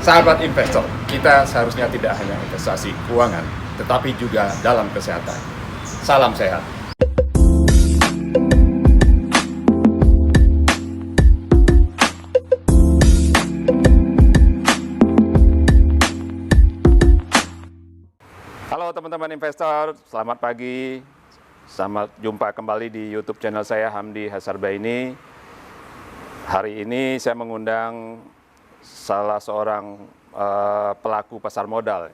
Sahabat investor, kita seharusnya tidak hanya investasi keuangan, tetapi juga dalam kesehatan. Salam sehat. Halo teman-teman investor, selamat pagi. Selamat jumpa kembali di YouTube channel saya, Hamdi Hasarbaini. Hari ini saya mengundang salah seorang pelaku pasar modal.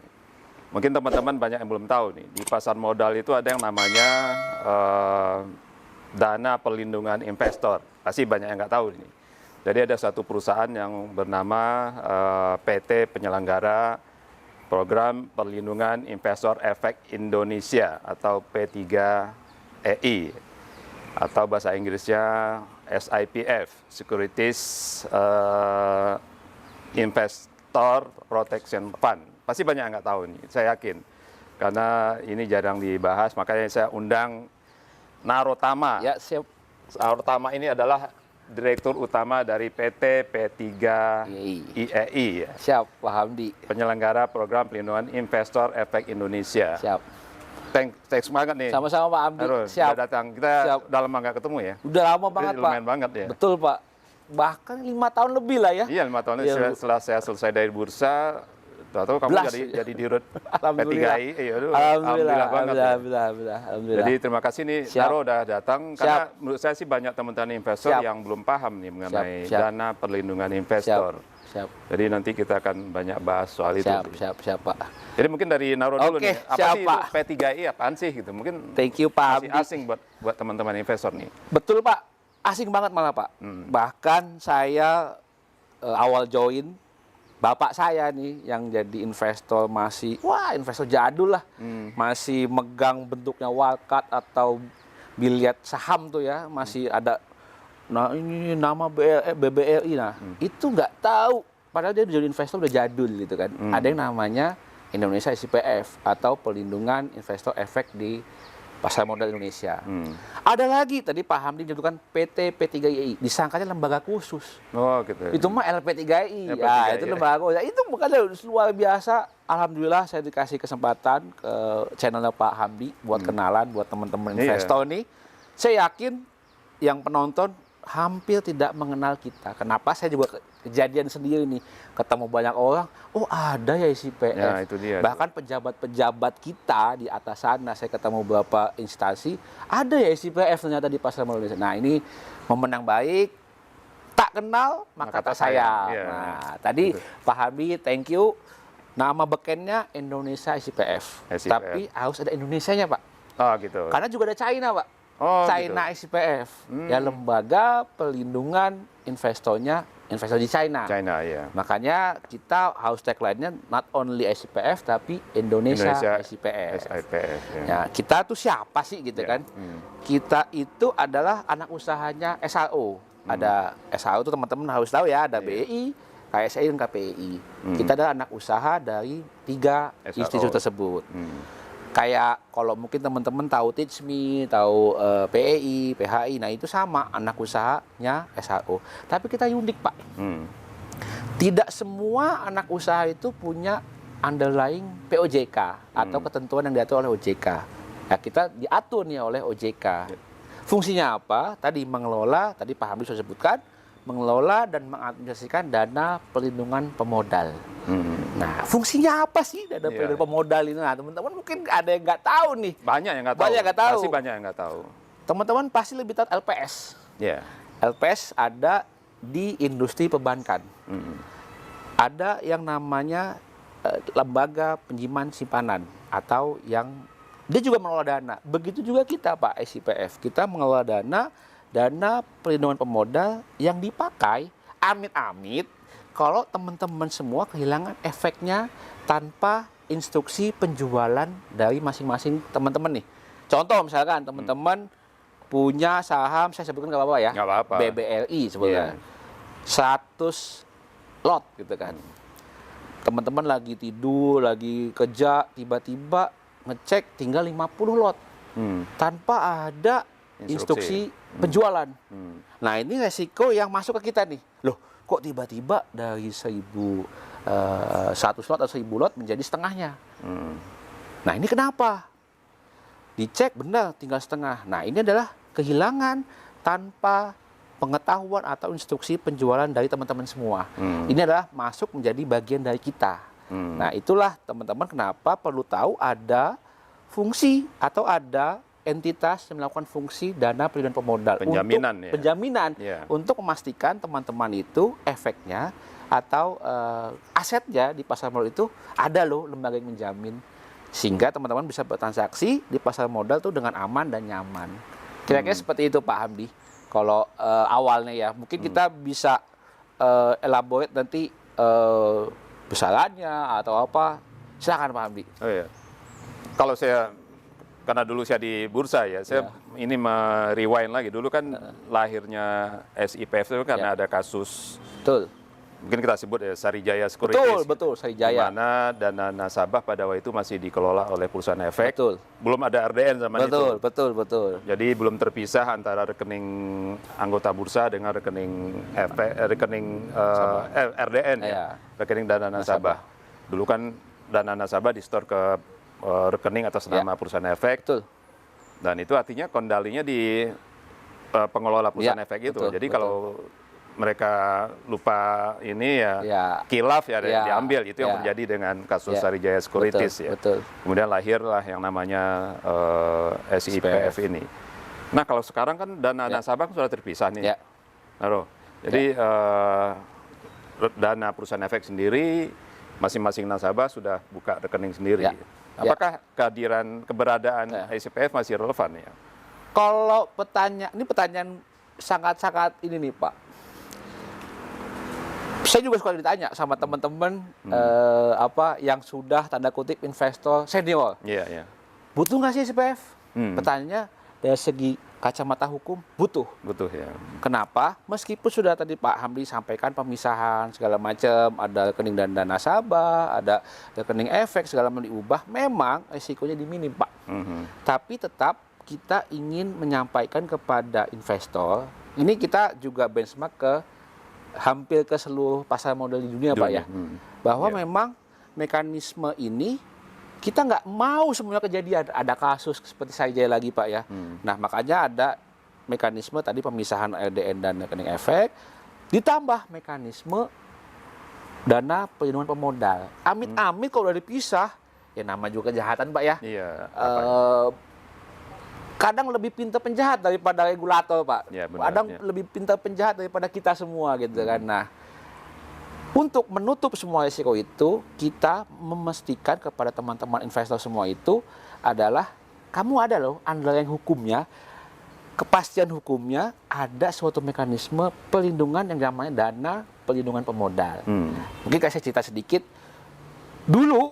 Mungkin teman-teman banyak yang belum tahu nih, di pasar modal itu ada yang namanya dana perlindungan investor. Pasti banyak yang nggak tahu ini. Jadi ada satu perusahaan yang bernama PT Penyelenggara Program Perlindungan Investor Efek Indonesia atau P3EI atau bahasa Inggrisnya SIPF, Securities Investor Protection Fund. Pasti banyak yang nggak tahu nih, saya yakin. Karena ini jarang dibahas, makanya saya undang Narotama. Ya, siap. Narotama ini adalah Direktur Utama dari PT P3IEI. Ya. Siap, Pak Hamdi. Penyelenggara Program Pelindungan Investor Efek Indonesia. Siap. Thanks banget nih. Sama-sama Pak Hamdi. Harus, siap. udah datang. Kita siap. udah lama nggak ketemu ya. Udah lama banget, Pak. Lumayan banget ya. Betul, Pak. Bahkan 5 tahun lebih lah ya. Iya, 5 tahun Ya, setelah saya selesai dari bursa, tahu kamu jadi dirut P3I. Alhamdulillah banget. Alhamdulillah. Jadi terima kasih nih Naro udah datang. Karena menurut saya sih banyak teman-teman investor Siap. yang belum paham nih mengenai Siap. dana perlindungan investor. Siap. Jadi nanti kita akan banyak bahas soal itu. Siap, Pak. Jadi mungkin dari Naro dulu Oke, nih. Apa siap, sih Pak. itu P3I apaan sih gitu? Mungkin Thank you, Pak masih Hamdi. asing buat teman-teman investor nih. Betul, Pak. Asing banget malah, Pak. Bahkan saya awal join, bapak saya nih yang jadi investor masih, investor jadul lah. Masih megang bentuknya wildcard atau biliat saham tuh ya. Masih ada, nah ini nama BBRI. Nah, itu nggak tahu. Padahal dia jadi investor udah jadul gitu kan. Ada yang namanya Indonesia SIPF atau Pelindungan Investor Efek di Pasar Modal Indonesia. Ada lagi tadi Pak Hamdi menyebutkan PT P3IEI, disangkanya lembaga khusus. Oh gitu. Itu mah LP3I. LP3I, Ya, itu lembaga khusus. Itu bukan luar biasa. Alhamdulillah saya dikasih kesempatan ke channelnya Pak Hamdi buat kenalan buat teman-teman investor nih. Saya yakin yang penonton hampir tidak mengenal kita. Kenapa? Saya juga kejadian sendiri nih. Ketemu banyak orang, oh ada ya SIPF. Ya, itu dia. Bahkan pejabat-pejabat kita di atas sana, saya ketemu beberapa instansi, ada ya SIPF ternyata di Pasar Modal Indonesia. Nah ini momen yang baik, tak kenal maka tak sayang. Ya. Nah tadi Pak Hamdi, thank you. Nama bekennya Indonesia SIPF. Tapi harus ada Indonesianya, Pak. Oh gitu. Karena juga ada China, Pak. Oh, China gitu. SIPF, ya lembaga pelindungan investor di China. China ya. Makanya kita harus tagline-nya not only SIPF tapi Indonesia SIPF. SIPF. Ya. Ya, kita tuh siapa sih gitu kan? Kita itu adalah anak usahanya SRO. Ada SRO itu teman-teman harus tahu ya, ada BEI, KSI dan KPI. Kita adalah anak usaha dari 3 institusi tersebut. Kayak kalau mungkin teman-teman tahu Teachme, tahu PEI, PHI, nah itu sama anak usahanya SRO. Tapi kita unik, Pak. Tidak semua anak usaha itu punya underlying POJK atau ketentuan yang diatur oleh OJK. Nah, kita diatur nih oleh OJK. Fungsinya apa? Tadi mengelola, tadi Pak Hamdi sudah sebutkan, mengelola dan mengadministrasikan dana perlindungan pemodal. Nah, fungsinya apa sih dana perlindungan pemodal ini? Nah, teman-teman mungkin ada yang nggak tahu nih. Banyak yang nggak tahu. Pasti banyak yang nggak tahu. Teman-teman pasti lebih tahu LPS. Ya. LPS ada di industri perbankan. Ada yang namanya lembaga penyimpanan simpanan atau yang dia juga mengelola dana. Begitu juga kita, Pak SIPF. Kita mengelola dana perlindungan pemodal yang dipakai amit-amit kalau teman-teman semua kehilangan efeknya tanpa instruksi penjualan dari masing-masing teman-teman nih. Contoh misalkan teman-teman punya saham, saya sebutkan nggak apa-apa ya, Nggak apa-apa. BBRI sebutkan 100 lot gitu kan. Teman-teman lagi tidur, lagi kerja, tiba-tiba ngecek tinggal 50 lot tanpa ada instruksi penjualan. Nah ini resiko yang masuk ke kita nih. Loh kok tiba-tiba dari 1.000 1 slot atau 1000 lot menjadi setengahnya. Nah ini kenapa? Dicek benar tinggal setengah. Nah ini adalah kehilangan tanpa pengetahuan atau instruksi penjualan dari teman-teman semua. Ini adalah masuk menjadi bagian dari kita. Nah itulah teman-teman kenapa perlu tahu ada fungsi atau ada entitas yang melakukan fungsi dana pelindungan pemodal. Penjaminan, untuk ya. penjaminan Ya. untuk memastikan teman-teman itu efeknya atau asetnya di pasar modal itu ada loh lembaga yang menjamin, sehingga teman-teman bisa bertransaksi di pasar modal tuh dengan aman dan nyaman. Kira-kira seperti itu Pak Hamdi. Kalau awalnya ya, mungkin kita bisa elaborate nanti besarannya atau apa. Silakan Pak Hamdi. Oh ya. Kalau saya, karena dulu saya di bursa ya, saya ini merewind lagi. Dulu kan lahirnya SIPF itu kan ada kasus, Betul. mungkin kita sebut ya Sarijaya Securities. Betul, Di Sarijaya. mana dana nasabah pada waktu itu masih dikelola oleh perusahaan efek. Betul. Belum ada RDN zaman itu. Betul. Jadi belum terpisah antara rekening anggota bursa dengan rekening efek, RDN ya, Iya. rekening dana nasabah. Dulu kan dana nasabah di-store ke rekening atas nama perusahaan efek. Betul. Dan itu artinya kondalinya di pengelola perusahaan efek itu. betul, Jadi betul. kalau mereka lupa ini ya, kilaf ya, diambil. Itu yang terjadi dengan kasus Sarijaya Securities ya. Betul. Kemudian lahirlah yang namanya SIPF ini. Nah kalau sekarang kan dana nasabah sudah terpisah nih. Naruh. Jadi dana perusahaan efek sendiri, masing-masing nasabah sudah buka rekening sendiri. Apakah keberadaan SIPF masih relevan ya? Kalau ini pertanyaan sangat-sangat ini nih Pak. Saya juga suka ditanya sama teman-teman yang sudah tanda kutip investor senior. Iya. Butuh nggak sih SIPF? Pertanyaannya dari segi kacamata hukum butuh. Butuh ya. Kenapa? Meskipun sudah tadi Pak Hamdi sampaikan pemisahan segala macam, ada rekening dana nasabah, ada rekening efek segala macam diubah, memang risikonya diminim Pak. Tapi tetap kita ingin menyampaikan kepada investor, ini kita juga benchmark ke hampir ke seluruh pasar modal di dunia Pak ya, bahwa memang mekanisme ini kita nggak mau semuanya kejadian. Ada kasus seperti Sarijaya lagi Pak ya. Nah makanya ada mekanisme tadi pemisahan RDN dan rekening efek, ditambah mekanisme dana perlindungan pemodal. Amit-amit kalau udah dipisah, ya nama juga kejahatan Pak ya. Iya. Kadang lebih pintar penjahat daripada regulator Pak. Ya, benar, Kadang lebih pintar penjahat daripada kita semua gitu kan. Nah, untuk menutup semua risiko itu, kita memastikan kepada teman-teman investor semua itu adalah kamu ada loh underlying hukumnya, kepastian hukumnya, ada suatu mekanisme perlindungan yang namanya dana perlindungan pemodal. Mungkin saya cerita sedikit. Dulu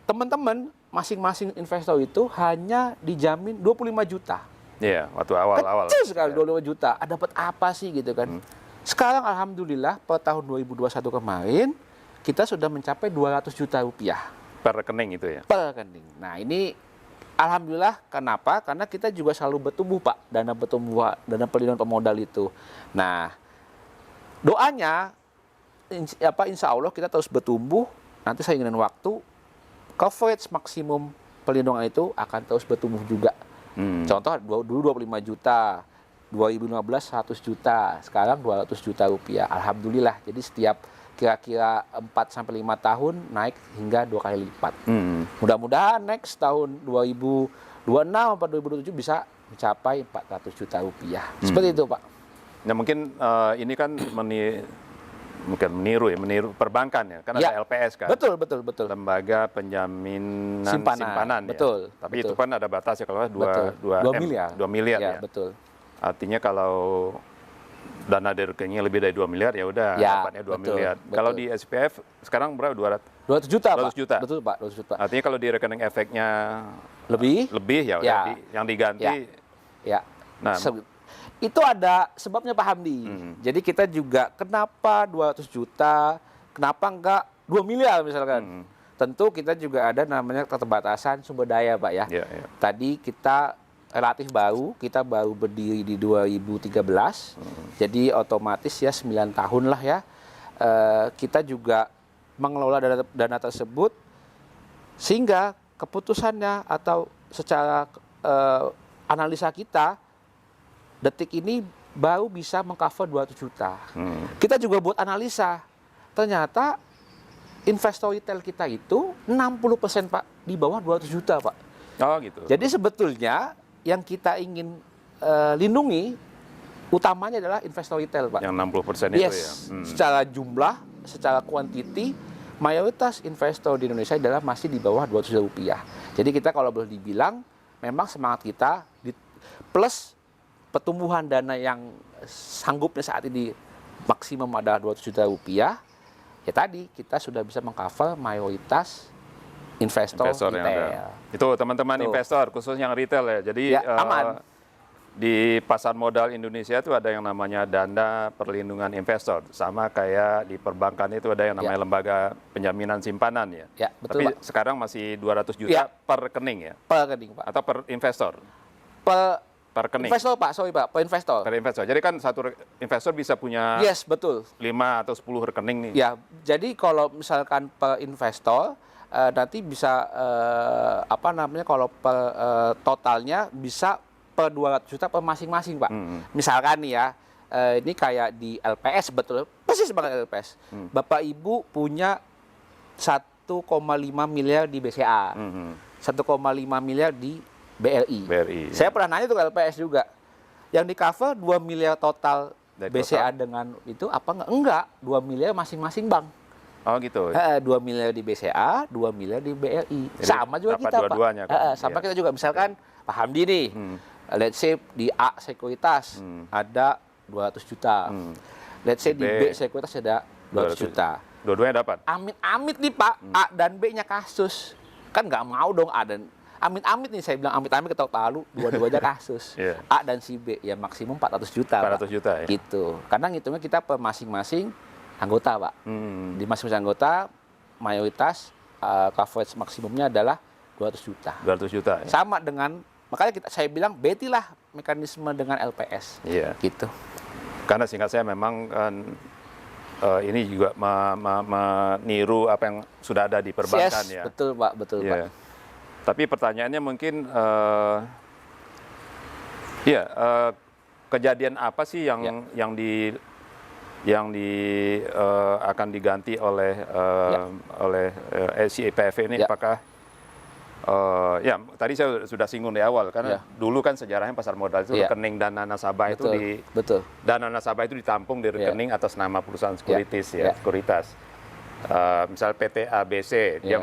teman-teman masing-masing investor itu hanya dijamin 25 juta. Iya, waktu awal-awal. Kecil sekali 25 juta. Dapat apa sih gitu kan? Sekarang alhamdulillah per tahun 2021 kemarin kita sudah mencapai 200 juta rupiah Per rekening itu ya? per rekening. Nah ini alhamdulillah kenapa? Karena kita juga selalu bertumbuh Pak, dana perlindungan pemodal itu. Nah doanya insya Allah kita terus bertumbuh, nanti seiring dengan waktu coverage maksimum perlindungan itu akan terus bertumbuh juga. Contoh dulu 25 juta, 2015 100 juta, sekarang 200 juta rupiah. Alhamdulillah. Jadi setiap kira-kira 4-5 tahun naik hingga 2 kali lipat. Mudah-mudahan next tahun 2026 atau 2027 bisa mencapai 400 juta rupiah. Seperti itu Pak. Nah mungkin ini kan meniru perbankan ya, kan ada LPS kan. Betul. Lembaga penjaminan simpanan betul, ya. Tapi betul. itu kan ada batas ya, kalau 2 miliar. 2 miliar ya. Betul. Artinya kalau dana dari rekeningnya lebih dari 2 miliar ya udah dapatnya 2 miliar. Kalau di SPF sekarang berapa? 200 juta, 200 juta. Betul, Pak. 200 juta. Artinya kalau di rekening efeknya lebih ya udah yang diganti. Ya. Nah, itu ada sebabnya Pak Hamdi. Jadi kita juga kenapa 200 juta, kenapa enggak 2 miliar misalkan. Tentu kita juga ada namanya keterbatasan sumber daya Pak ya. Tadi kita relatif baru, kita baru berdiri di 2013. Jadi otomatis ya 9 tahun lah ya. Kita juga mengelola dana tersebut, sehingga keputusannya atau secara analisa kita detik ini baru bisa mengcover 200 juta. Kita juga buat analisa, ternyata investor retail kita itu 60% Pak di bawah 200 juta Pak. Oh gitu. Jadi sebetulnya yang kita ingin lindungi utamanya adalah investor retail Pak. Yang 60% itu Yes, ya. secara jumlah, secara kuantiti, mayoritas investor di Indonesia adalah masih di bawah 200 juta rupiah. Jadi kita kalau boleh dibilang, memang semangat kita plus pertumbuhan dana yang sanggupnya saat ini maksimum ada 200 juta rupiah, ya tadi kita sudah bisa mengcover mayoritas investor Yang retail. ada. Itu teman-teman investor, khususnya yang retail ya. Jadi Ya, aman. di pasar modal Indonesia itu ada yang namanya dana perlindungan investor. Sama kayak di perbankan itu ada yang namanya lembaga penjaminan simpanan ya. Ya, betul, Tapi Pak. sekarang masih 200 juta Ya. per rekening ya. Per rekening Pak. Atau per investor. Per rekening. Investor Pak, sorry Pak, per investor. Per investor. Jadi kan satu investor bisa punya Yes, betul. 5 atau 10 rekening nih. Ya, jadi kalau misalkan per investor nanti bisa kalau per totalnya bisa per 200 juta per masing-masing Pak. Misalkan nih ya, ini kayak di LPS betul, persis banget LPS. Bapak Ibu punya 1,5 miliar di BCA, 1,5 miliar di BRI. Saya pernah nanya tuh ke LPS juga, yang di cover 2 miliar total Dari BCA dengan itu apa enggak? Enggak, 2 miliar masing-masing bank. Oh gitu. 2 miliar di BCA, 2 miliar di BRI. Jadi sama juga dapat kita dua-duanya, Pak. kan? Sama Iya. kita juga, misalkan Pak Hamdi nih, let's say di A Sekuritas ada 200 juta. Let's say di B Sekuritas ada 200 juta. Dua-duanya dapat. Amit-amit nih Pak, A dan B-nya kasus. Kan nggak mau dong A dan... Amit-amit nih, saya bilang amit-amit ketok palu, dua-duanya kasus. Iya. A dan si B, ya maksimum 400 juta 400 Pak. juta ya. Gitu. Karena ngitungnya kita per masing-masing anggota Pak. Di masing-masing anggota, mayoritas coverage maksimumnya adalah 200 juta. 200 juta ya. Sama dengan, makanya saya bilang betilah mekanisme dengan LPS. Iya. Gitu. Karena singkat saya memang kan ini juga meniru apa yang sudah ada di perbankan Yes, ya. betul Pak, betul Iya. Pak. Tapi pertanyaannya mungkin kejadian apa sih yang akan diganti oleh si EPF ini? Ya. Apakah tadi saya sudah singgung di awal karena dulu kan sejarahnya pasar modal itu rekening dana nasabah Betul. dana nasabah itu ditampung di rekening atas nama perusahaan sekuritas. Misal PT ABC dia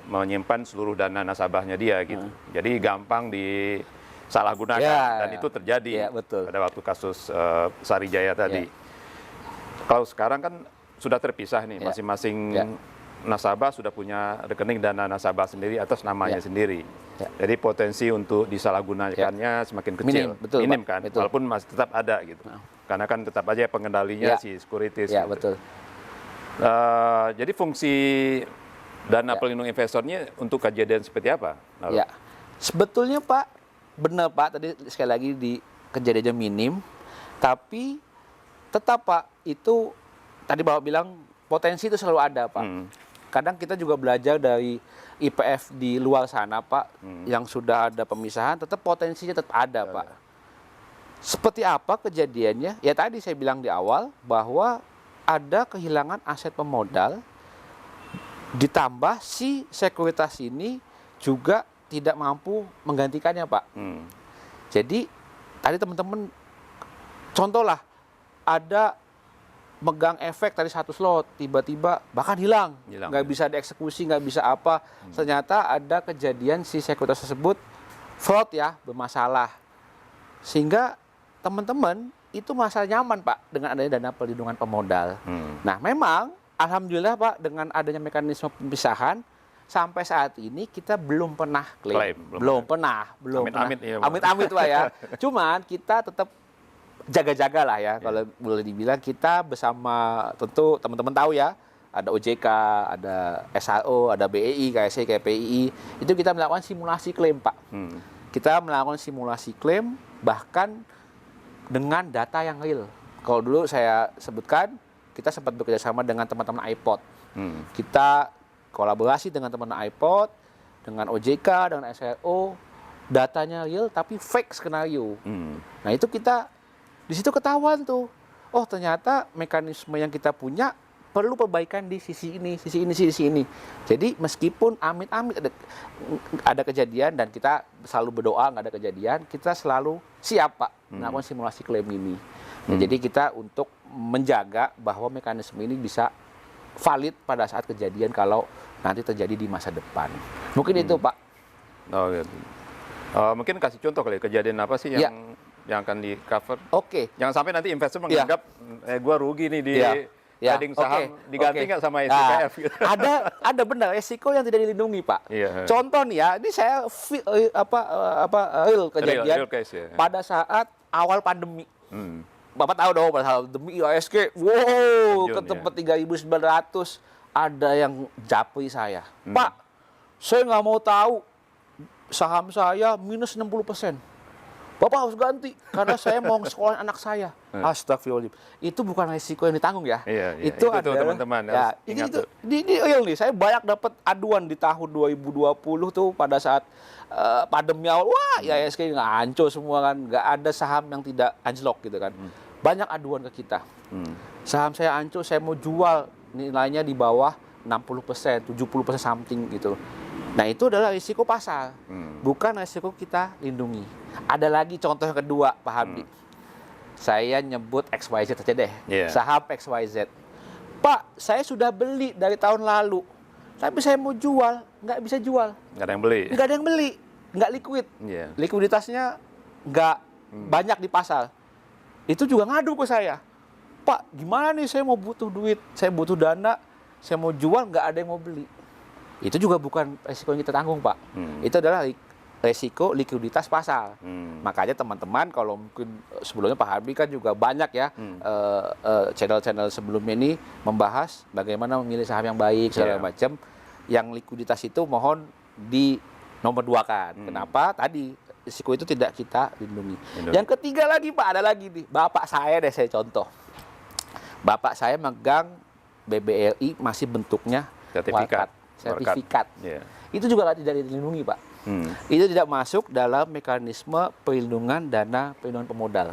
menyimpan seluruh dana nasabahnya dia gitu. Jadi gampang disalahgunakan dan itu terjadi pada waktu kasus Sarijaya tadi. Kalau sekarang kan sudah terpisah nih, masing-masing nasabah sudah punya rekening dana nasabah sendiri atas namanya sendiri. Jadi potensi untuk disalahgunakannya semakin kecil, minim kan, walaupun masih tetap ada gitu. Karena kan tetap aja pengendalinya si sekuritis. Ya, gitu. betul. Jadi fungsi dana pelindung investornya untuk kejadian seperti apa? Ya, sebetulnya Pak, benar Pak, tadi sekali lagi di kejadiannya minim, tapi tetap Pak, itu tadi Bapak bilang potensi itu selalu ada Pak. Kadang kita juga belajar dari IPF di luar sana Pak, yang sudah ada pemisahan, tetap potensinya tetap ada Pak. Seperti apa kejadiannya? Ya tadi saya bilang di awal bahwa ada kehilangan aset pemodal, ditambah si sekuritas ini juga tidak mampu menggantikannya Pak. Jadi tadi teman-teman contohlah ada megang efek tadi 1 slot tiba-tiba bahkan hilang, nggak bisa dieksekusi, nggak bisa apa. Ternyata ada kejadian si sekuritas tersebut fraud ya, bermasalah, sehingga teman-teman itu merasa nyaman Pak dengan adanya dana perlindungan pemodal. Nah memang alhamdulillah Pak dengan adanya mekanisme pemisahan sampai saat ini kita belum pernah klaim. Belum pernah. Amit-amit Pak ya. Cuman kita tetap jaga-jaga lah ya. Kalau boleh dibilang kita bersama, tentu teman-teman tahu ya, ada OJK, ada SHO, ada BEI, KSI, KPI, itu kita melakukan simulasi klaim Pak. Kita melakukan simulasi klaim bahkan dengan data yang real. Kalau dulu saya sebutkan, kita sempat bekerja sama dengan teman-teman iPod. Kita kolaborasi dengan teman iPod, dengan OJK, dengan SRO, datanya real tapi fake skenario. Nah itu kita di situ ketahuan tuh, oh ternyata mekanisme yang kita punya perlu perbaikan di sisi ini, sisi ini, sisi ini. Jadi meskipun amit-amit ada kejadian dan kita selalu berdoa nggak ada kejadian, kita selalu siap Pak melakukan simulasi klaim ini. Nah, jadi kita untuk menjaga bahwa mekanisme ini bisa valid pada saat kejadian kalau nanti terjadi di masa depan. Mungkin itu Pak. Oh gitu. Mungkin kasih contoh kali kejadian apa sih yang akan di cover? Oke. Jangan sampai nanti investor menganggap gua rugi nih di trading saham diganti nggak sama SPF? Gitu. Ada benar resiko yang tidak dilindungi Pak. Contoh nih ya, ini saya real kejadian real case, ya. Pada saat awal pandemi. Bapak tahu dong pada saat pandemi IHSG, ke tempat 3.900 ada yang japri saya. Pak, saya nggak mau tahu saham saya minus 60%. Bapak harus ganti karena saya mau sekolah anak saya. Astagfirullahaladzim. Itu bukan risiko yang ditanggung ya. Itu adalah teman-teman. Ya, ini real nih. Saya banyak dapat aduan di tahun 2020 tuh pada saat pandemi awal. Wah, IHSG nggak hancur semua kan. Nggak ada saham yang tidak anjlok gitu kan. Banyak aduan ke kita. Saham saya hancur, saya mau jual nilainya di bawah 60%, 70% something gitu. Nah itu adalah risiko pasar, bukan risiko kita lindungi. Ada lagi contoh yang kedua, Pak Hamdi. Saya nyebut XYZ aja deh, saham XYZ. Pak, saya sudah beli dari tahun lalu, tapi saya mau jual, nggak bisa jual. Nggak ada yang beli. Nggak ada yang beli, nggak liquid. Likuiditasnya nggak banyak di pasar. Itu juga ngadu ke saya. Pak, gimana nih saya mau butuh duit, saya butuh dana, saya mau jual, nggak ada yang mau beli. Itu juga bukan resiko yang kita tanggung, Pak. Itu adalah resiko likuiditas pasar. Makanya teman-teman, kalau mungkin sebelumnya Pak Harbi kan juga banyak ya channel-channel sebelumnya ini membahas bagaimana memilih saham yang baik, segala macam. Yang likuiditas itu mohon di nomor 2-kan. Kenapa? Tadi risiko itu tidak kita lindungi. Yang ketiga lagi Pak, ada lagi nih. Bapak saya deh saya contoh. Bapak saya megang BBRI masih bentuknya sertifikat. Itu juga tidak dilindungi Pak. Itu tidak masuk dalam mekanisme perlindungan dana perlindungan pemodal.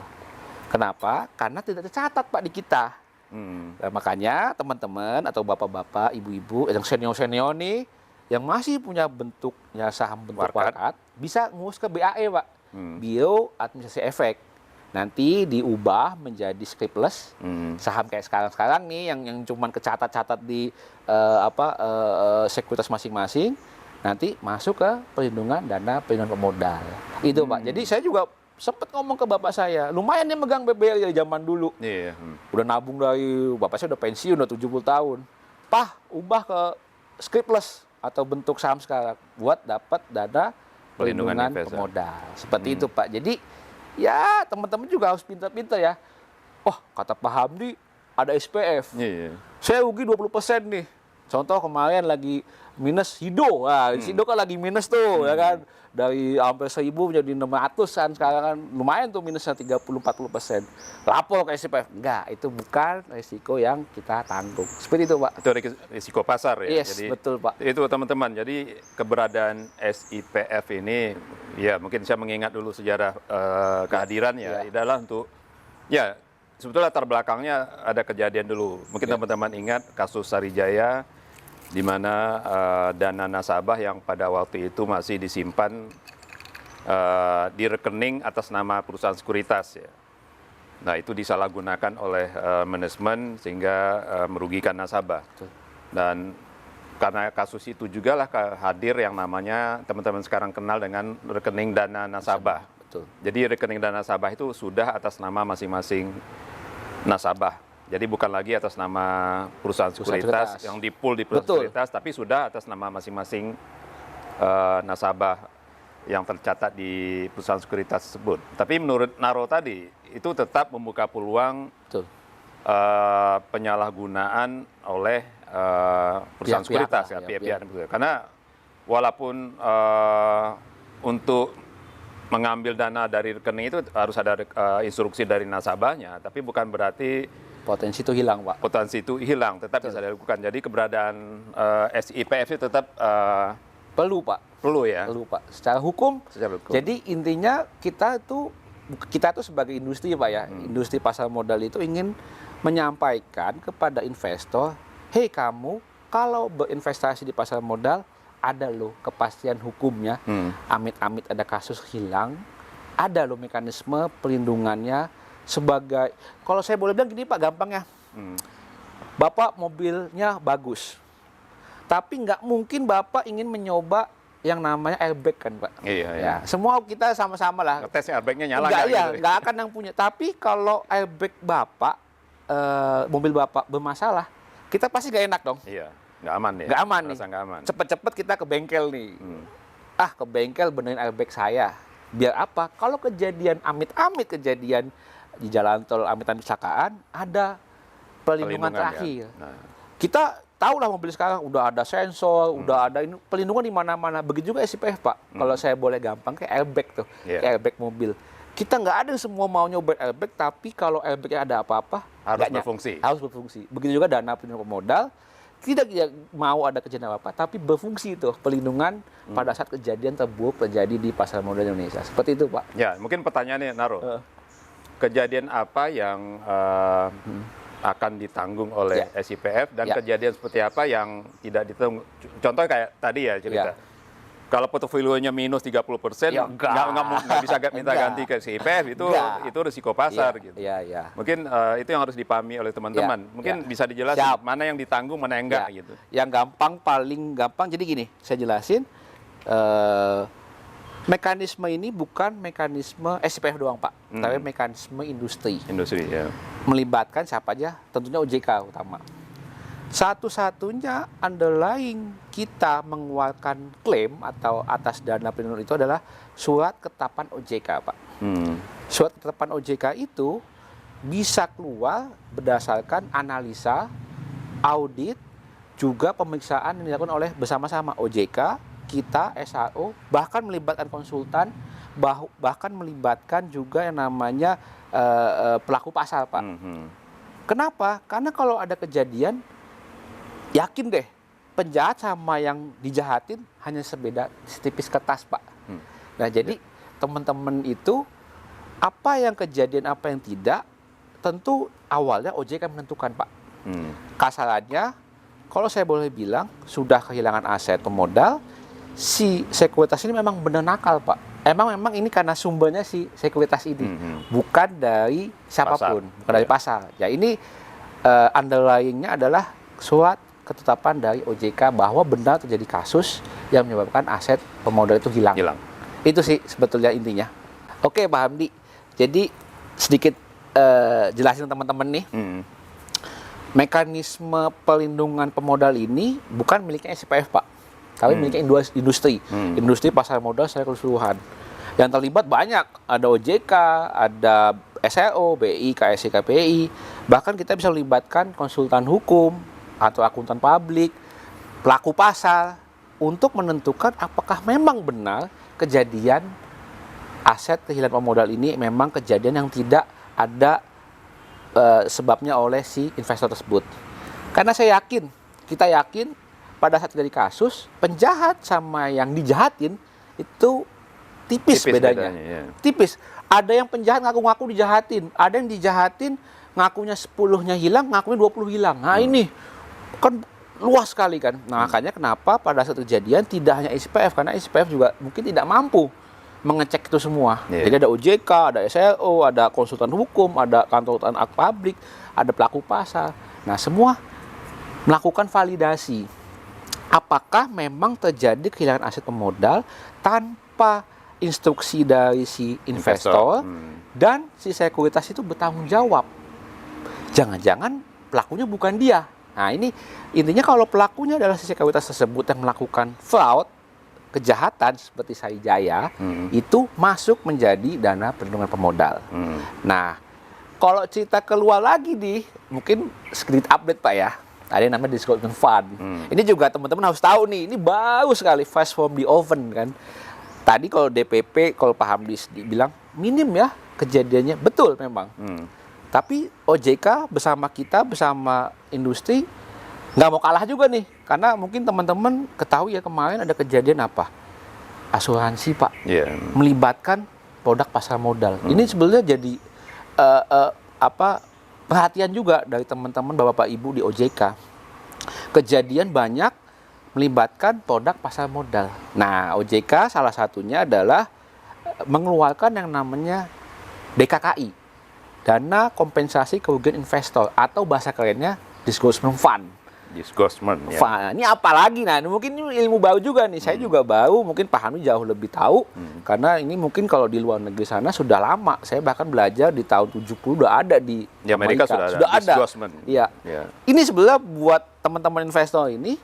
Kenapa? Karena tidak tercatat Pak di kita. Nah, makanya teman-teman atau bapak-bapak, ibu-ibu yang senior-senior nih yang masih punya bentuknya saham bentuk warkat bisa ngurus ke BAE Pak. Biro Administrasi Efek. Nanti diubah menjadi scriptless saham kayak sekarang nih yang cuman kecatat-catat di sekuritas masing-masing, nanti masuk ke perlindungan dana perlindungan pemodal. Itu Pak. Jadi saya juga sempat ngomong ke bapak saya, lumayan dia megang BBRI dari zaman dulu. Udah nabung dari bapak saya udah pensiun udah 70 tahun. Pak, ubah ke scriptless atau bentuk saham sekarang buat dapat dana perlindungan pemodal. Seperti itu Pak. Jadi ya teman-teman juga harus pintar-pintar ya. Oh kata Pak Hamdi ada SPF. Saya rugi 20% nih. Contoh kemarin lagi minus Hido. Nah, Hido kan lagi minus tuh ya kan. Dari hampir 1.000 menjadi 600-an sekarang kan lumayan tuh minusnya 30-40%. Lapor ke SPF. Enggak, itu bukan risiko yang kita tanggung. Seperti itu Pak. Itu risiko pasar ya. Yes, jadi, betul Pak. Itu teman-teman. Jadi keberadaan SIPF ini ya mungkin saya mengingat dulu sejarah kehadirannya adalah untuk ya sebetulnya latar belakangnya ada kejadian dulu. Mungkin teman-teman ingat kasus Sarijaya di mana dana nasabah yang pada waktu itu masih disimpan di rekening atas nama perusahaan sekuritas ya. Nah itu disalahgunakan oleh manajemen sehingga merugikan nasabah. Dan karena kasus itu juga lah hadir yang namanya teman-teman sekarang kenal dengan rekening dana nasabah. Betul. Jadi rekening dana nasabah itu sudah atas nama masing-masing nasabah. Jadi bukan lagi atas nama perusahaan sekuritas yang di-pool di perusahaan sekuritas, tapi sudah atas nama masing-masing nasabah yang tercatat di perusahaan sekuritas tersebut. Tapi menurut Naro tadi, itu tetap membuka peluang penyalahgunaan oleh perusahaan sekuritas, pihak-pihak. Karena walaupun untuk mengambil dana dari rekening itu harus ada instruksi dari nasabahnya, tapi bukan berarti Potensi itu hilang, Pak. potensi itu hilang, tetap bisa dilakukan. Jadi keberadaan SIPF itu tetap Perlu, Pak. perlu ya. Perlu, Pak. Secara hukum. Jadi intinya kita tuh sebagai industri, Pak ya, industri pasar modal itu ingin menyampaikan kepada investor, hei kamu kalau berinvestasi di pasar modal ada loh kepastian hukumnya. Amit-amit ada kasus hilang, ada loh mekanisme pelindungannya sebagai, kalau saya boleh bilang gini Pak, gampang ya. Bapak mobilnya bagus, tapi nggak mungkin Bapak ingin mencoba yang namanya airbag kan Pak. Iya, Ya, semua kita sama-sama lah. Tesnya airbagnya nyala Nggak, nggak ya, gitu. nggak akan yang punya. Tapi kalau airbag Bapak, mobil Bapak bermasalah, kita pasti nggak enak dong. Iya, nggak aman ya. Nggak aman nih. Merasa nggak aman. Cepet-cepet kita ke bengkel nih. Ke bengkel benerin airbag saya. Biar apa? Kalau kejadian amit-amit kejadian di jalan tol, amit-amit kecelakaan, ada pelindungan terakhir. Ya. Nah, Kita tahu lah mobil sekarang udah ada sensor, udah ada ini pelindungan di mana-mana. Begitu juga SIPF Pak. Kalau saya boleh gampang kayak airbag tuh, kayak airbag mobil. Kita nggak ada semua mau nyoba airbag, tapi kalau airbagnya ada apa-apa harus berfungsi. Harus berfungsi. Begitu juga dana pelindungan pemodal, tidak mau ada kejadian apa-apa, tapi berfungsi itu pelindungan pada saat kejadian terburuk terjadi di pasar modal Indonesia. Seperti itu Pak. Ya, mungkin pertanyaannya Naro. Kejadian apa yang akan ditanggung oleh SIPF dan kejadian seperti apa yang tidak ditanggung? Contoh kayak tadi ya cerita. Kalau portofolionya minus 30%, nggak bisa minta ganti ke SIPF, itu risiko pasar gitu. Mungkin itu yang harus dipahami oleh teman-teman. Mungkin bisa dijelasin mana yang ditanggung, mana yang enggak gitu. Yang gampang, paling gampang. Jadi gini, saya jelasin. Mekanisme ini bukan mekanisme SIPF doang Pak, tapi mekanisme industri. Industri ya. Melibatkan siapa aja? Tentunya OJK utama. Satu-satunya underlying kita mengeluarkan klaim atau atas dana pelindungan itu adalah surat ketetapan OJK Pak. Surat ketetapan OJK itu bisa keluar berdasarkan analisa, audit, juga pemeriksaan yang dilakukan oleh bersama-sama OJK, kita, SRO, bahkan melibatkan konsultan, bahkan melibatkan juga yang namanya pelaku pasar, Pak. Kenapa? Karena kalau ada kejadian, yakin deh, penjahat sama yang dijahatin hanya sebeda setipis kertas, Pak. Nah, jadi teman-teman itu, apa yang kejadian, apa yang tidak, tentu awalnya OJK menentukan, Pak. Kasarannya, kalau saya boleh bilang, sudah kehilangan aset pemodal, si sekuritas ini memang benar nakal Pak. Memang ini karena sumbernya si sekuritas ini, bukan dari siapapun, bukan dari pasar. Ya ini underlying-nya adalah surat ketetapan dari OJK bahwa benar terjadi kasus yang menyebabkan aset pemodal itu hilang. Itu sih sebetulnya intinya. Oke Pak Hamdi, jadi sedikit jelasin teman-teman nih. Mekanisme pelindungan pemodal ini bukan miliknya SIPF Pak, tapi miliknya industri. Industri pasar modal secara keseluruhan. Yang terlibat banyak, ada OJK, ada SRO, BI, KSI, KPI. Bahkan kita bisa melibatkan konsultan hukum atau akuntan publik, pelaku pasar untuk menentukan apakah memang benar kejadian aset kehilangan pemodal ini memang kejadian yang tidak ada sebabnya oleh si investor tersebut. Karena saya yakin, kita yakin pada saat terjadi kasus, penjahat sama yang dijahatin itu tipis bedanya. Tipis. Ada yang penjahat ngaku-ngaku dijahatin, ada yang dijahatin ngakunya 10-nya hilang, ngakunya 20 hilang. Nah ini kan luas sekali kan. Nah makanya kenapa pada saat kejadian tidak hanya SIPF, karena SIPF juga mungkin tidak mampu mengecek itu semua. Jadi ada OJK, ada SRO, ada konsultan hukum, ada konsultan publik, ada pelaku pasar. Nah semua melakukan validasi. Apakah memang terjadi kehilangan aset pemodal tanpa instruksi dari si investor dan si sekuritas itu bertanggung jawab. Jangan-jangan pelakunya bukan dia. Nah ini intinya kalau pelakunya adalah si sekuritas tersebut yang melakukan fraud, kejahatan seperti Sarijaya, itu masuk menjadi dana perlindungan pemodal. Nah kalau cerita keluar lagi nih, mungkin sedikit update Pak ya. Ada yang namanya disclosure fund. Ini juga teman-teman harus tahu nih, ini baru sekali fresh from the oven kan. Tadi kalau DPP, kalau Pak Hamdi bilang minim ya kejadiannya, betul memang. Tapi OJK bersama kita, bersama industri, nggak mau kalah juga nih. Karena mungkin teman-teman ketahui ya kemarin ada kejadian apa? Asuransi Pak, melibatkan produk pasar modal. Ini sebenarnya jadi perhatian juga dari teman-teman Bapak Ibu di OJK. Kejadian banyak melibatkan produk pasar modal. Nah, OJK salah satunya adalah mengeluarkan yang namanya DKKI, Dana Kompensasi Kerugian Investor, atau bahasa kerennya Disgorgement Fund. Disgorgement, ya. Ini apa lagi? Nah, mungkin ini ilmu baru juga nih. Saya juga baru, mungkin Pak Hamdi jauh lebih tahu. Karena ini mungkin kalau di luar negeri sana sudah lama. Saya bahkan belajar di tahun 70 udah ada di Amerika sudah ada. Disgorgement. Iya. Ini sebenarnya buat teman-teman investor ini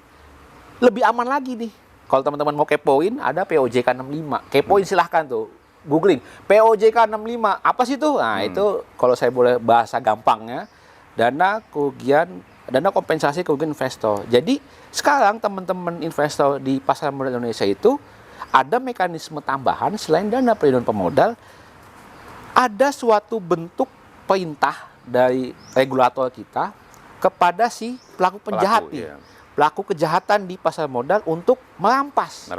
lebih aman lagi nih. Kalau teman-teman mau kepoin, ada POJK 65. Kepoin silahkan tuh. Googling. POJK 65. Apa sih itu? Nah, itu kalau saya boleh bahasa gampangnya, dana kompensasi kerugian investor. Jadi sekarang teman-teman investor di pasar modal Indonesia itu ada mekanisme tambahan selain dana perlindungan pemodal, ada suatu bentuk perintah dari regulator kita kepada si pelaku penjahat nih. Pelaku kejahatan di pasar modal untuk merampas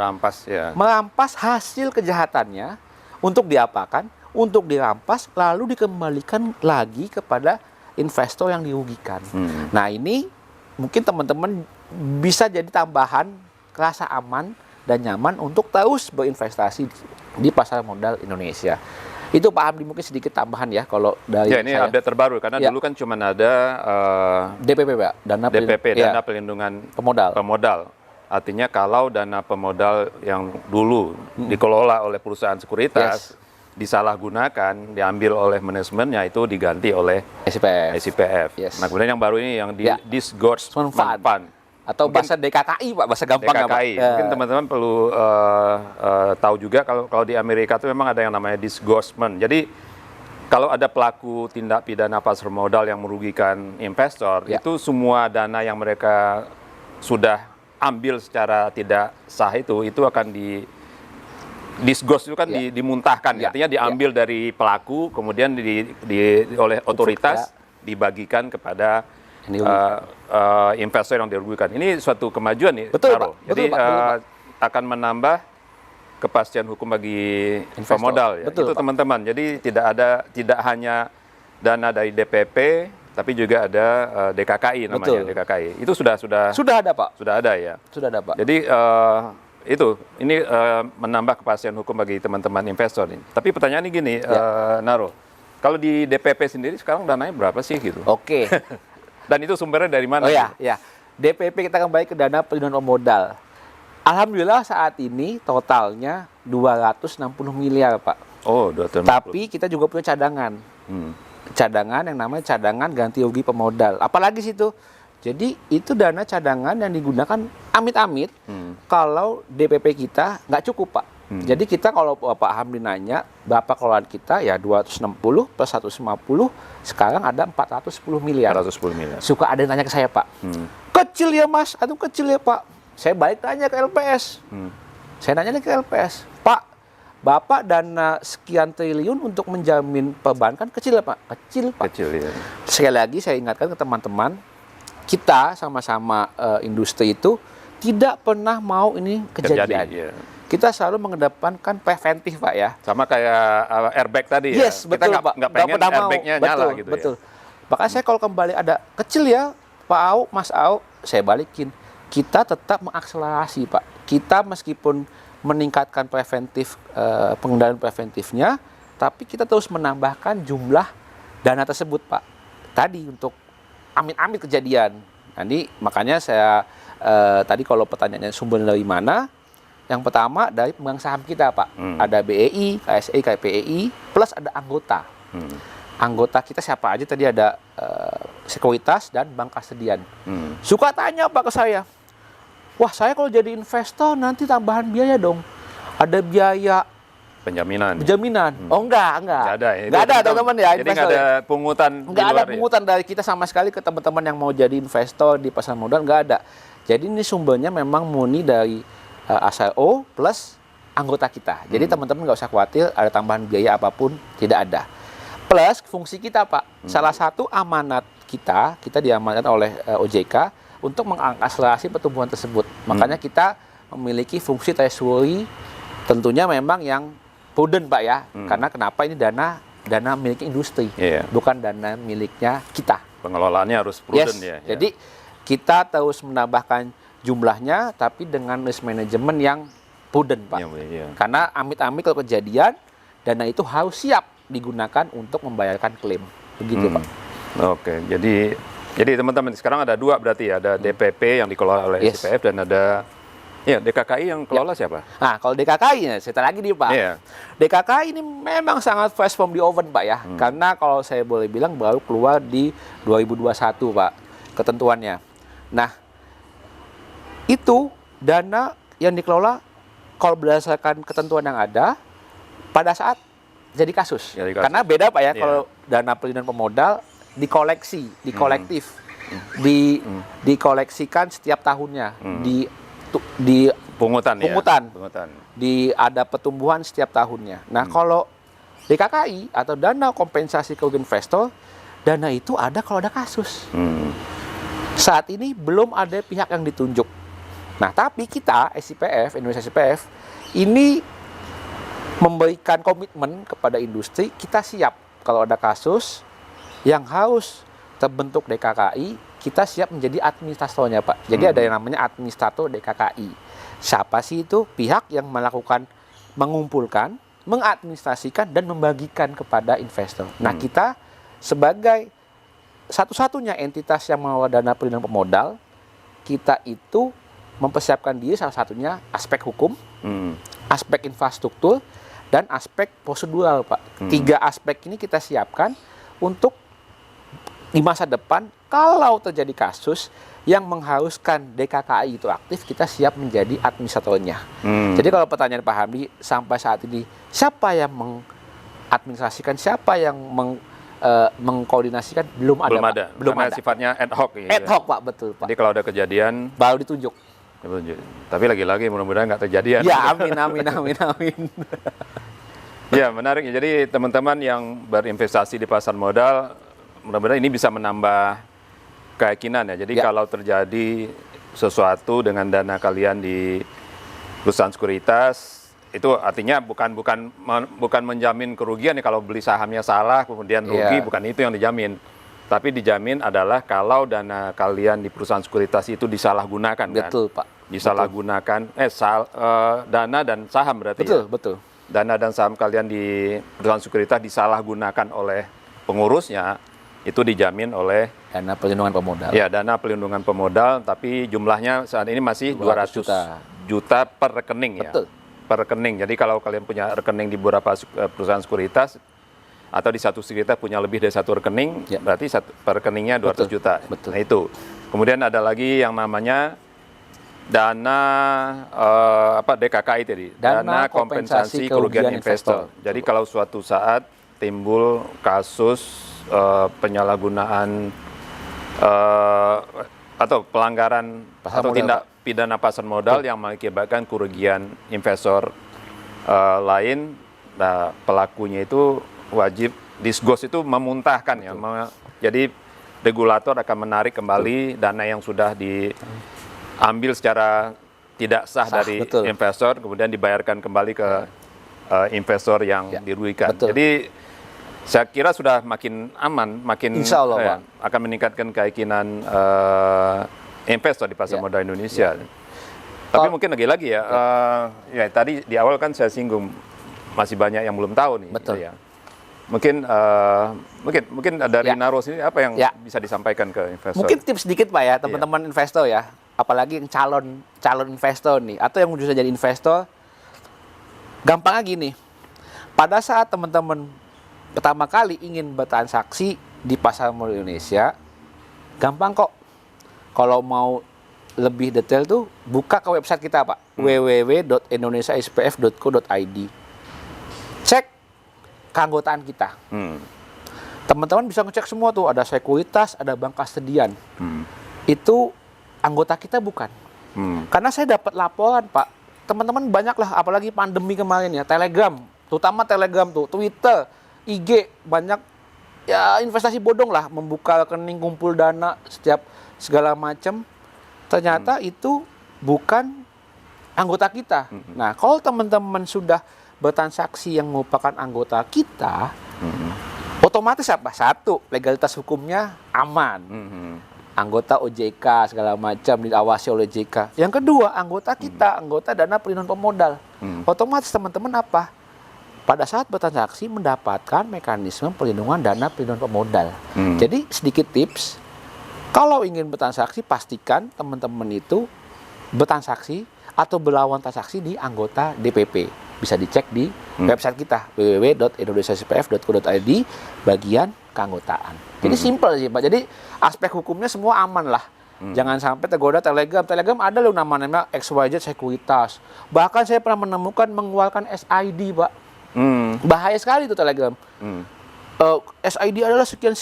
hasil kejahatannya untuk diapakan? Untuk dirampas lalu dikembalikan lagi kepada investor yang dirugikan. Nah, ini mungkin teman-teman bisa jadi tambahan rasa aman dan nyaman untuk terus berinvestasi di pasar modal Indonesia. Itu Pak Hamdi mungkin sedikit tambahan ya kalau dari ini saya. update terbaru karena dulu kan cuma ada DPP Pak, dana perlindungan pemodal. Artinya kalau dana pemodal yang dulu dikelola oleh perusahaan sekuritas disalahgunakan, diambil oleh manajemennya, itu diganti oleh SIPF. Nah, kemudian yang baru ini yang Disgorgement Fund. Atau bahasa DKKI Pak, bahasa gampang DKKI. Pak. Mungkin teman-teman perlu tahu juga kalau di Amerika itu memang ada yang namanya disgorgement. Jadi kalau ada pelaku tindak pidana pasar modal yang merugikan investor, itu semua dana yang mereka sudah ambil secara tidak sah itu akan disgorge itu kan dimuntahkan, artinya diambil dari pelaku, kemudian oleh otoritas dibagikan kepada investor yang dirugikan. Ini suatu kemajuan nih, Betul, Pak. Pak. Jadi Betul, Pak. akan menambah kepastian hukum bagi pemodal ya. Betul, itu teman-teman. Jadi tidak hanya dana dari DPP, tapi juga ada DKKI namanya. DKKI. Itu sudah ada Pak. Sudah ada ya. Sudah ada Pak. Jadi ini menambah kepastian hukum bagi teman-teman investor ini. Tapi pertanyaannya gini, Naro, kalau di DPP sendiri sekarang dananya berapa sih gitu? Oke. Dan itu sumbernya dari mana? Oh ya. DPP kita kembali ke dana perlindungan pemodal. Alhamdulillah saat ini totalnya 260 miliar Pak. Oh, 260. Tapi kita juga punya cadangan. Cadangan yang namanya cadangan ganti rugi pemodal. Apalagi situ? Jadi itu dana cadangan yang digunakan amit-amit kalau DPP kita nggak cukup Pak. Jadi kita kalau Pak Hamdi nanya berapa kelolaan kita, ya 260 plus 150, sekarang ada 410 miliar. 410 miliar. Suka ada yang nanya ke saya Pak, kecil ya Mas, atau kecil ya Pak. Saya balik tanya ke LPS. Saya nanya ke LPS, Pak, Bapak dana sekian triliun untuk menjamin perbankan kecil ya Pak? Kecil Pak. Kecil ya. Sekali lagi saya ingatkan ke teman-teman, kita sama-sama industri itu tidak pernah mau ini kejadian. Kita selalu mengedepankan preventif Pak ya. Sama kayak airbag tadi ya. Yes, betul kita nggak pengen airbagnya nyala gitu betul. Bahkan saya kalau kembali ada kecil ya Pak Au, Mas Au, saya balikin. Kita tetap mengakselerasi Pak. Kita meskipun meningkatkan preventif, pengendalian preventifnya, tapi kita terus menambahkan jumlah dana tersebut Pak. Tadi untuk amit-amit kejadian. Nanti makanya saya tadi kalau pertanyaannya sumbernya dari mana? Yang pertama dari pemegang saham kita Pak. Ada BEI, KSI, KPEI, plus ada anggota. Anggota kita siapa aja tadi ada Sekuritas dan Bank Kasedian. Suka tanya Pak ke saya, wah saya kalau jadi investor nanti tambahan biaya dong. Ada biaya penjaminan. Oh enggak. Enggak ada teman-teman ya. Jadi enggak ada pungutan. Enggak ada pungutan dari kita sama sekali ke teman-teman yang mau jadi investor di pasar modal, enggak ada. Jadi ini sumbernya memang murni dari ASO plus anggota kita. Jadi teman-teman nggak usah khawatir ada tambahan biaya apapun, tidak ada. Plus fungsi kita Pak, salah satu amanat kita diamanatkan oleh OJK untuk mengakselerasi pertumbuhan tersebut. Makanya kita memiliki fungsi treasury tentunya memang yang prudent Pak ya. Karena kenapa ini dana milik industri, bukan dana miliknya kita. Pengelolaannya harus prudent ya. Jadi kita terus menambahkan jumlahnya tapi dengan risk management yang prudent Pak. Karena amit-amit kalau kejadian dana itu harus siap digunakan untuk membayarkan klaim. Begitu Pak. Oke, jadi teman-teman sekarang ada dua berarti ya, ada DPP yang dikelola oleh SIPF dan ada DKKI yang kelola siapa? Nah, kalau DKKI ya, cerita lagi nih Pak. DKKI ini memang sangat fresh from the oven Pak ya. Karena kalau saya boleh bilang baru keluar di 2021 Pak ketentuannya. Nah, itu dana yang dikelola kalau berdasarkan ketentuan yang ada pada saat jadi kasus. Karena beda Pak ya, kalau dana pelindungan pemodal dikoleksi, dikolektif, dikoleksikan setiap tahunnya, di pungutan. Ada pertumbuhan setiap tahunnya. Nah, kalau DKKI atau dana kompensasi kerugian investor, dana itu ada kalau ada kasus. Saat ini belum ada pihak yang ditunjuk. Nah, tapi kita SIPF, Indonesia SIPF, ini memberikan komitmen kepada industri, kita siap kalau ada kasus yang harus terbentuk DKKI, kita siap menjadi administratornya Pak. Jadi ada yang namanya administrator DKKI. Siapa sih itu? Pihak yang melakukan, mengumpulkan, mengadministrasikan, dan membagikan kepada investor. Nah, kita sebagai satu-satunya entitas yang mengelola dana pelindungan pemodal, kita itu mempersiapkan diri salah satunya aspek hukum, aspek infrastruktur, dan aspek prosedural Pak. 3 aspek ini kita siapkan untuk di masa depan kalau terjadi kasus yang mengharuskan DKKI itu aktif, kita siap menjadi administratornya. Jadi kalau pertanyaan Pak Hamdi, sampai saat ini siapa yang mengadministrasikan, siapa yang mengkoordinasikan, belum ada. Belum ada. Sifatnya ad hoc. Ad hoc Pak, betul Pak. Jadi kalau ada kejadian baru ditunjuk. Tapi lagi-lagi mudah-mudahan nggak terjadian. Ya, amin. Ya, menarik. Jadi teman-teman yang berinvestasi di pasar modal, mudah-mudahan ini bisa menambah keyakinan ya. Jadi kalau terjadi sesuatu dengan dana kalian di perusahaan sekuritas, itu artinya bukan menjamin kerugian ya. Kalau beli sahamnya salah kemudian rugi, bukan itu yang dijamin. Tapi dijamin adalah kalau dana kalian di perusahaan sekuritas itu disalahgunakan. Betul Pak. Disalahgunakan, dana dan saham berarti. Betul. Dana dan saham kalian di perusahaan sekuritas disalahgunakan oleh pengurusnya, itu dijamin oleh dana pelindungan pemodal. Ya, dana pelindungan pemodal, tapi jumlahnya saat ini masih 200 juta per rekening. Betul. Per rekening. Jadi kalau kalian punya rekening di beberapa perusahaan sekuritas atau di satu sekuritas punya lebih dari satu rekening, berarti per rekeningnya 200 juta. Nah itu. Kemudian ada lagi yang namanya dana DKKI tadi, dana kompensasi kerugian investor. Jadi kalau suatu saat timbul kasus penyalahgunaan atau pelanggaran atau tindak pidana pasar modal yang mengakibatkan kerugian investor lain, nah pelakunya itu wajib disgos, itu memuntahkan ya. Jadi regulator akan menarik kembali dana yang sudah diambil secara tidak sah dari investor, kemudian dibayarkan kembali ke investor yang dirugikan. Jadi saya kira sudah makin aman, makin Insya Allah, akan meningkatkan keyakinan investor di pasar modal Indonesia. Tapi mungkin lagi-lagi ya tadi di awal kan saya singgung masih banyak yang belum tahu nih. Betul. Ya. Mungkin dari Naros ini apa yang bisa disampaikan ke investor? Mungkin tips sedikit Pak ya, teman-teman investor ya, apalagi yang calon investor nih, atau yang sudah jadi investor. Gampangnya gini, pada saat teman-teman pertama kali ingin bertransaksi di pasar modal Indonesia, gampang kok. Kalau mau lebih detail tuh buka ke website kita Pak, www.indonesiaispf.co.id. Cek keanggotaan kita. Teman-teman bisa ngecek semua tuh, ada sekuritas, ada bank kastedian. Itu anggota kita bukan. Karena saya dapat laporan Pak, teman-teman banyak lah, apalagi pandemi kemarin ya, Telegram, terutama Telegram tuh, Twitter, IG, banyak ya investasi bodong lah, membuka rekening, kumpul dana, setiap segala macam. Ternyata itu bukan anggota kita. Nah, kalau teman-teman sudah bertransaksi yang merupakan anggota kita, otomatis apa? Satu, legalitas hukumnya aman. Anggota OJK segala macam diawasi oleh JK. Yang kedua, anggota kita, anggota dana pelindungan pemodal. Otomatis teman-teman apa? Pada saat bertransaksi mendapatkan mekanisme perlindungan dana pelindungan pemodal. Jadi sedikit tips, kalau ingin bertransaksi pastikan teman-teman itu bertransaksi atau berlawan transaksi di anggota DPP. Bisa dicek di website kita www.indonesiacpf.co.id bagian keanggotaan. Jadi simpel sih Pak. Jadi aspek hukumnya semua aman lah. Jangan sampai tergoda Telegram. Telegram ada loh namanya XYZ Sekuritas. Bahkan saya pernah menemukan mengeluarkan SID Pak. Bahaya sekali itu Telegram. SID adalah sekian.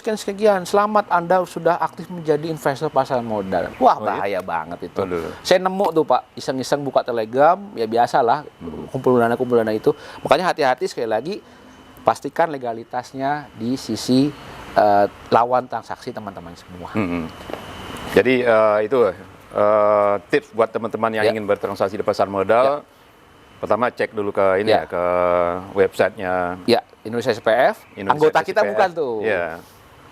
Selamat Anda sudah aktif menjadi investor pasar modal. Wah, bahaya banget itu. Saya nemu tuh Pak, iseng-iseng buka Telegram, ya biasalah, kumpul dana itu. Makanya hati-hati sekali lagi, pastikan legalitasnya di sisi lawan transaksi teman-teman semua. Jadi itu tips buat teman-teman yang ingin bertransaksi di pasar modal. Pertama cek dulu ke ini ya, ke websitenya. Ya, Indonesia SPF. Anggota kita bukan tuh. Ya.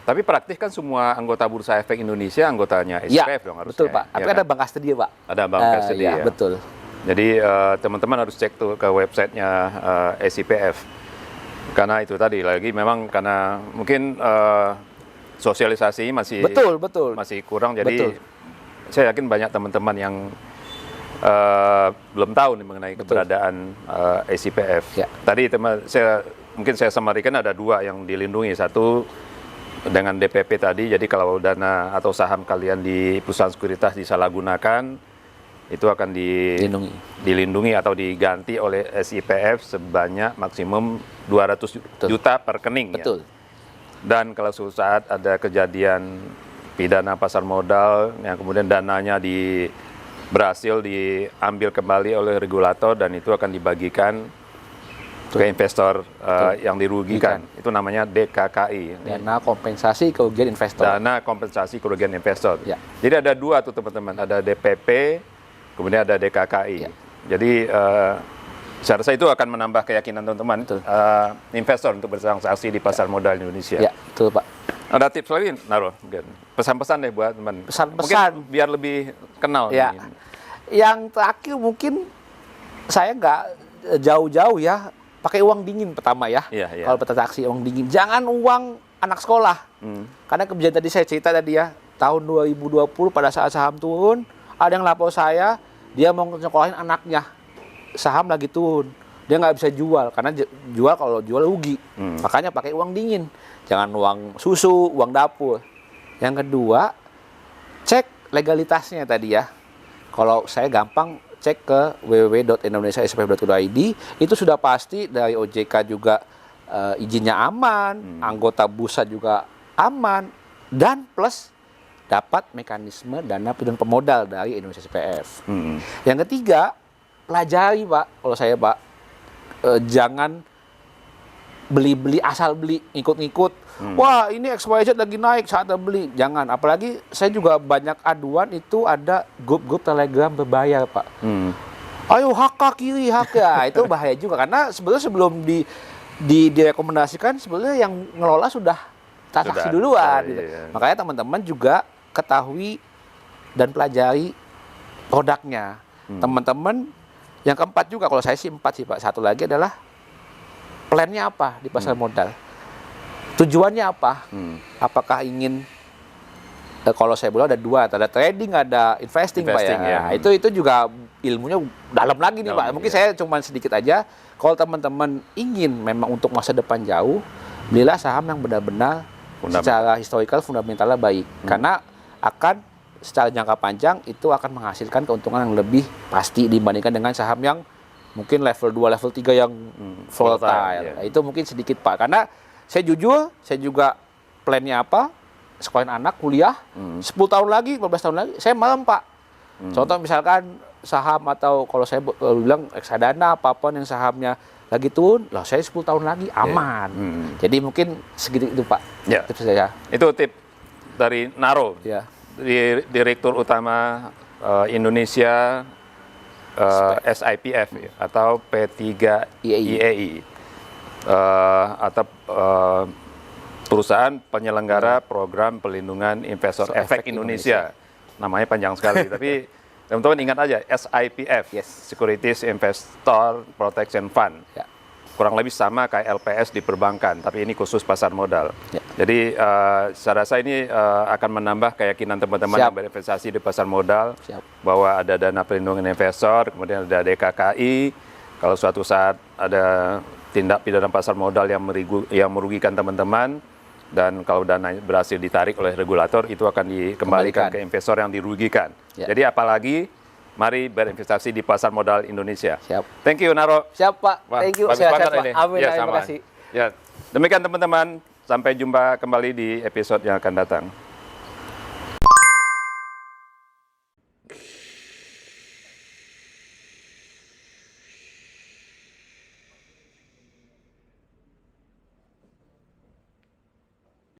Tapi praktis kan semua anggota Bursa Efek Indonesia anggotanya SPF dong harusnya. Betul Pak. Tapi ya ada bank kastedi Pak. Ada bank kastedi ya. Betul. Jadi teman-teman harus cek tuh ke websitenya SIPF. Karena itu tadi lagi memang karena mungkin sosialisasi masih masih kurang. Jadi saya yakin banyak teman-teman yang belum tahu nih mengenai keberadaan SIPF. Tadi mungkin saya samarikan ada dua yang dilindungi. Satu dengan DPP tadi, jadi kalau dana atau saham kalian di perusahaan sekuritas disalahgunakan, itu akan dilindungi atau diganti oleh SIPF sebanyak maksimum 200 juta per rekening. Betul. Dan kalau suatu saat ada kejadian pidana pasar modal yang kemudian dananya berhasil diambil kembali oleh regulator dan itu akan dibagikan ke investor yang dirugikan. Itu namanya DKKI. Dana kompensasi kerugian investor. Dana kompensasi kerugian investor. Jadi ada dua tuh teman-teman, ada DPP, kemudian ada DKKI. Jadi saya rasa itu akan menambah keyakinan teman-teman investor untuk bertransaksi di pasar modal Indonesia. Ya, betul Pak. Ada tips lagi, Naro? Pesan-pesan deh buat teman. Pesan-pesan. Biar lebih kenal. Ya. Yang terakhir mungkin saya nggak jauh-jauh ya, pakai uang dingin pertama ya. Kalau bertransaksi uang dingin, jangan uang anak sekolah. Karena kebijakan tadi saya cerita tadi ya, tahun 2020 pada saat saham turun, ada yang lapor saya, dia mau nyekolahin anaknya, saham lagi turun, dia nggak bisa jual karena kalau jual rugi. Makanya pakai uang dingin. Jangan uang susu, uang dapur. Yang kedua, cek legalitasnya tadi ya. Kalau saya gampang cek ke www.indonesiacpf.co.id, itu sudah pasti dari OJK juga izinnya aman, anggota bursa juga aman, dan plus dapat mekanisme dana pelindungan pemodal dari Indonesia SPF. Yang ketiga, pelajari Pak, kalau saya Pak, jangan beli-beli asal beli, ikut-ikut. Wah, ini XYZ lagi naik, saatnya beli. Jangan, apalagi saya juga banyak aduan itu ada grup-grup Telegram berbayar, Pak. Ayo haka kiri, haka. Itu bahaya juga karena sebenarnya sebelum direkomendasikan sebenarnya yang ngelola sudah transaksi duluan. Gitu. Makanya teman-teman juga ketahui dan pelajari produknya. Teman-teman yang keempat juga, kalau saya sih 4 sih Pak. Satu lagi adalah plannya apa di pasar modal? Tujuannya apa? Apakah ingin kalau saya bilang ada dua, ada trading, ada investing Pak ya. Nah, itu juga ilmunya dalam lagi nih Pak. Mungkin saya cuma sedikit aja. Kalau teman-teman ingin memang untuk masa depan jauh, belilah saham yang benar-benar secara historical fundamentalnya baik. Karena akan secara jangka panjang itu akan menghasilkan keuntungan yang lebih pasti dibandingkan dengan saham yang mungkin level 2, level 3 yang volatile. Nah, itu mungkin sedikit Pak. Karena saya jujur, saya juga plannya apa? Sekolahin anak, kuliah, 10 tahun lagi, 15 tahun lagi, saya malam Pak. Contoh misalkan saham atau kalau saya bilang reksadana apapun yang sahamnya lagi turun, lah saya 10 tahun lagi aman. Jadi mungkin segitu itu Pak. Ya. Tips saya. Itu tip dari Naro, Ya. Direktur Utama Indonesia SIPF atau P3 IEI atau perusahaan penyelenggara program pelindungan investor efek Indonesia. Namanya panjang sekali, tapi teman-teman ingat aja SIPF, Securities Investor Protection Fund. Ya. Kurang lebih sama kayak LPS di perbankan, tapi ini khusus pasar modal. Ya. Jadi saya rasa ini akan menambah keyakinan teman-teman yang berinvestasi di pasar modal bahwa ada dana perlindungan investor, kemudian ada DKKI. Kalau suatu saat ada tindak pidana pasar modal yang merugikan teman-teman, dan kalau dana berhasil ditarik oleh regulator, itu akan dikembalikan ke investor yang dirugikan. Ya. Jadi apalagi, mari berinvestasi di pasar modal Indonesia. Siap. Thank you, Naro. Siap, Pak. Wah, Thank you. bagus Sehat-sehat, banget Pak. ini. Amin. Ya, Terima sama. kasih. Ya, demikian teman-teman. Sampai jumpa kembali di episode yang akan datang.